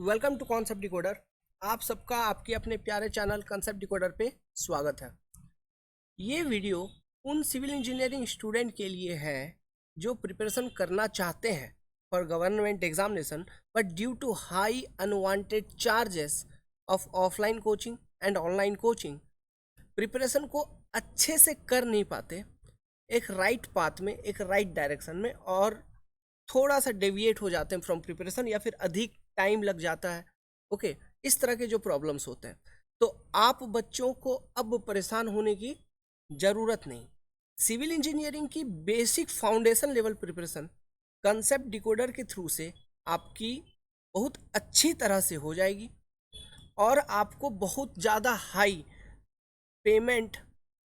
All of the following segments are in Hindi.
Welcome to concept decoder. आप सबका आपके अपने प्यारे चैनल कॉन्सेप्ट डिकोडर पे स्वागत है। ये वीडियो उन सिविल इंजीनियरिंग स्टूडेंट के लिए है जो प्रिपरेशन करना चाहते हैं for government examination, but due to high unwanted charges of offline coaching and online coaching preparation को अच्छे से कर नहीं पाते, एक राइट पाथ में, एक राइट डायरेक्शन में, और थोड़ा सा डेविएट हो जाते हैं फ्रॉम प्रिपरेशन या फिर अधिक टाइम लग जाता है। ओके, इस तरह के जो प्रॉब्लम्स होते हैं, तो आप बच्चों को अब परेशान होने की ज़रूरत नहीं। सिविल इंजीनियरिंग की basic foundation level preparation concept decoder के थ्रू से आपकी बहुत अच्छी तरह से हो जाएगी और आपको बहुत ज़्यादा हाई पेमेंट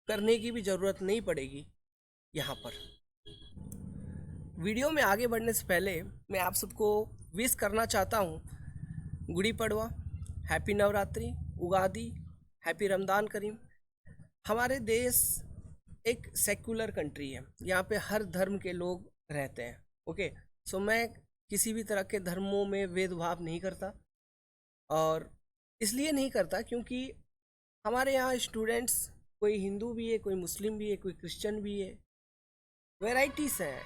करने की भी ज़रूरत नहीं पड़ेगी। यहाँ पर वीडियो में आगे बढ़ने से पहले मैं आप सबको विश करना चाहता हूँ गुड़ी पड़वा, हैप्पी नवरात्रि, उगादी, हैप्पी रमदान करीम। हमारे देश एक सेक्युलर कंट्री है, यहाँ पे हर धर्म के लोग रहते हैं। ओके, सो मैं किसी भी तरह के धर्मों में भेदभाव नहीं करता, और इसलिए नहीं करता क्योंकि हमारे यहाँ स्टूडेंट्स कोई हिंदू भी है, कोई मुस्लिम भी है, कोई क्रिश्चियन भी है, वेराइटीज़ हैं,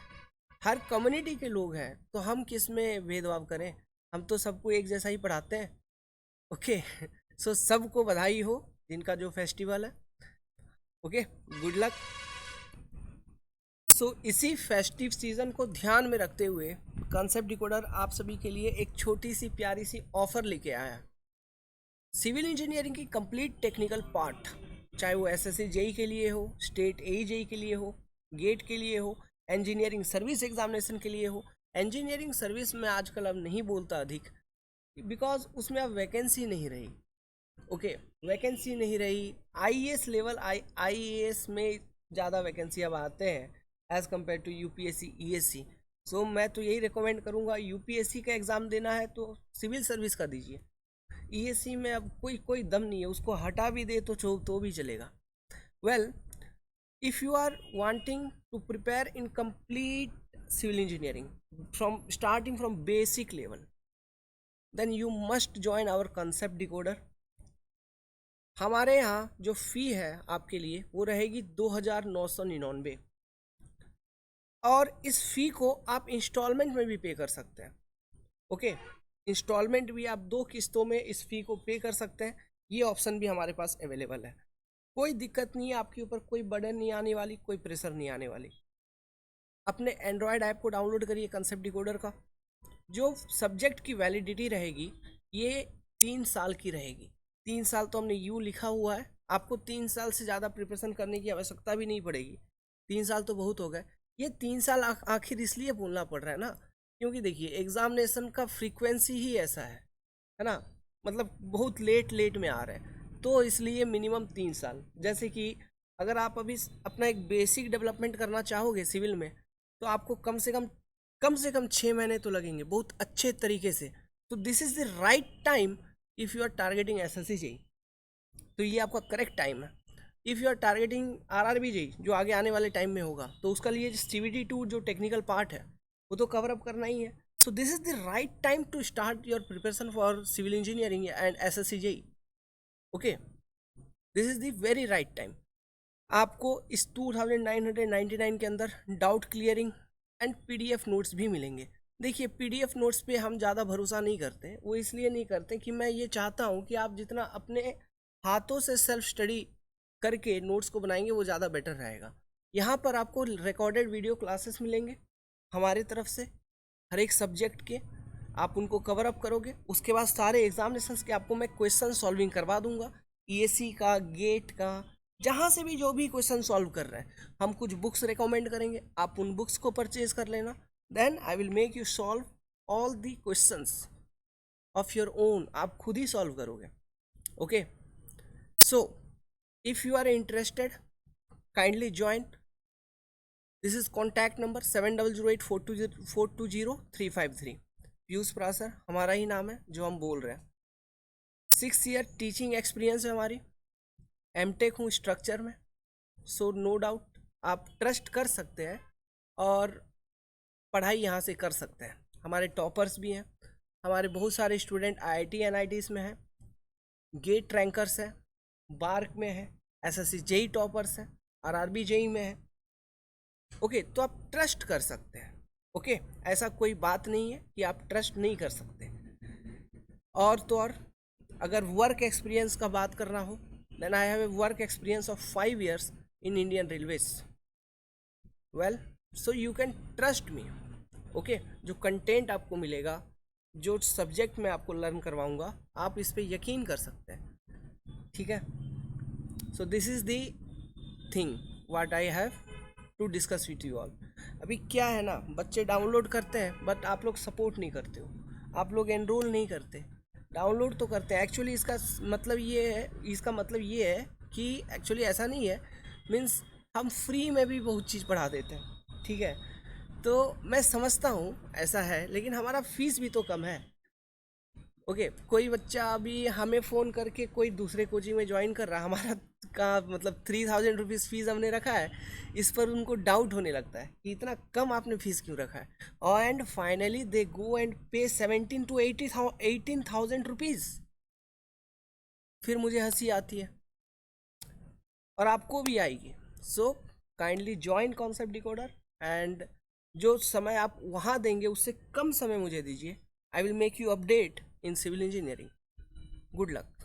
हर कम्युनिटी के लोग हैं, तो हम किस में भेदभाव करें? हम तो सबको एक जैसा ही पढ़ाते हैं। ओके सो सबको बधाई हो जिनका जो फेस्टिवल है। Okay, good luck. सो इसी फेस्टिव सीज़न को ध्यान में रखते हुए कॉन्सेप्ट डिकोडर आप सभी के लिए एक छोटी सी प्यारी सी ऑफ़र लेके आया है। सिविल इंजीनियरिंग की कंप्लीट टेक्निकल पार्ट, चाहे वो एसएससी जेई के लिए हो, स्टेट ए जेई के लिए हो, गेट के लिए हो, इंजीनियरिंग सर्विस एग्जामिनेशन के लिए हो। इंजीनियरिंग सर्विस में आजकल अब नहीं बोलता अधिक, बिकॉज उसमें अब वैकेंसी नहीं रही। ओके, वैकेंसी नहीं रही। आईएएस लेवल, आईएएस में ज़्यादा वैकेंसी अब आते हैं as compare to UPSC ESC. So मैं तो यही रिकमेंड करूँगा, यूपीएससी का एग्ज़ाम देना है तो सिविल सर्विस का दीजिए। ईएससी में अब कोई दम नहीं है, उसको हटा भी दे तो भी चलेगा। Well, if you are wanting to prepare in complete civil engineering from starting from basic level, then you must join our concept decoder। हमारे यहाँ जो फ़ी है आपके लिए वो रहेगी 2,999, और इस फ़ी को आप इंस्टॉलमेंट में भी पे कर सकते हैं। ओके, इंस्टॉलमेंट भी आप 2 किस्तों में इस फ़ी को पे कर सकते हैं। ये ऑप्शन भी हमारे पास अवेलेबल है। कोई दिक्कत नहीं है, आपके ऊपर कोई बर्डन नहीं आने वाली, कोई प्रेशर नहीं आने वाली। अपने एंड्रॉयड ऐप को डाउनलोड करिए कंसेप्ट डिकोडर का। जो सब्जेक्ट की वैलिडिटी रहेगी ये 3 साल की रहेगी। 3 साल तो हमने यू लिखा हुआ है, आपको 3 साल से ज़्यादा प्रिपरेशन करने की आवश्यकता भी नहीं पड़ेगी। 3 साल तो बहुत हो गए। ये 3 साल आखिर इसलिए बोलना पड़ रहा है ना, क्योंकि देखिए एग्जामिनेशन का फ्रीक्वेंसी ही ऐसा है ना, मतलब बहुत लेट में आ रहे हैं, तो इसलिए मिनिमम 3 साल। जैसे कि अगर आप अभी अपना एक बेसिक डेवलपमेंट करना चाहोगे सिविल में, तो आपको कम से कम 6 महीने तो लगेंगे बहुत अच्छे तरीके से। तो this is the right time if you are targeting SSC JE, तो ये आपका करेक्ट टाइम है। If you are targeting RRB JE जो आगे आने वाले टाइम में होगा, तो उसका लिए सीवीटी 2 जो टेक्निकल पार्ट है वो तो कवर अप करना ही है। So this is the right time to start your preparation for civil engineering and SSC JE. Okay, this is the very right time. आपको इस 2,999 के अंदर doubt clearing and PDF notes भी मिलेंगे। देखिए पीडीएफ नोट्स पे हम ज़्यादा भरोसा नहीं करते, वो इसलिए नहीं करते कि मैं ये चाहता हूँ कि आप जितना अपने हाथों से सेल्फ स्टडी करके नोट्स को बनाएंगे वो ज़्यादा बेटर रहेगा। यहाँ पर आपको रिकॉर्डेड वीडियो क्लासेस मिलेंगे हमारी तरफ से, हर एक सब्जेक्ट के आप उनको कवर अप करोगे। उसके बाद सारे एग्जामिनेशंस के आपको मैं क्वेश्चन सॉल्विंग करवा दूंगा, ईएससी का, गेट का, जहाँ से भी जो भी क्वेश्चन सॉल्व कर रहे हैं। हम कुछ बुक्स रिकमेंड करेंगे, आप उन बुक्स को परचेज कर लेना। Then I will make you solve all the questions of your own, आप खुद ही सॉल्व करोगे। Okay, so if you are interested kindly join. This is contact number 7008420353। Piyush Prasar हमारा ही नाम है जो हम बोल रहे हैं। 6 ईयर टीचिंग एक्सपीरियंस है हमारी, एमटेक हूँ स्ट्रक्चर में। सो नो डाउट आप ट्रस्ट कर सकते हैं और पढ़ाई यहाँ से कर सकते हैं। हमारे टॉपर्स भी हैं, हमारे बहुत सारे स्टूडेंट IIT NITs में हैं, गेट रैंकर्स है, बार्क में है, SSC जेई टॉपर्स है, RRB जेई में है। ओके, तो आप ट्रस्ट कर सकते हैं। ओके, ऐसा कोई बात नहीं है कि आप ट्रस्ट नहीं कर सकते। और तो और अगर वर्क एक्सपीरियंस का बात करना हो, then I have a work experience of 5 years in Indian Railways. Well, so you can trust me. Okay, जो कंटेंट आपको मिलेगा, जो सब्जेक्ट मैं आपको लर्न करवाऊंगा, आप इस पे यकीन कर सकते हैं। ठीक है, so this is the thing what I have to discuss with you all. अभी क्या है ना, बच्चे डाउनलोड करते हैं बट आप लोग सपोर्ट नहीं करते हो, आप लोग एनरोल नहीं करते। डाउनलोड तो करते हैं, एक्चुअली इसका मतलब ये है कि एक्चुअली ऐसा नहीं है, मीन्स हम फ्री में भी बहुत चीज़ पढ़ा देते हैं। ठीक है, तो मैं समझता हूँ ऐसा है, लेकिन हमारा फीस भी तो कम है। ओके, कोई बच्चा अभी हमें फ़ोन करके कोई दूसरे कोचिंग में ज्वाइन कर रहा है, हमारा का मतलब 3000 रुपीज़ फीस हमने रखा है, इस पर उनको डाउट होने लगता है कि इतना कम आपने फीस क्यों रखा है। और and finally they go and पे 17 to 18,000 रुपीज़। फिर मुझे हंसी आती है और आपको भी आएगी। So kindly join concept decoder, and जो समय आप वहाँ देंगे उससे कम समय मुझे दीजिए। I will make you update in civil engineering. Good luck.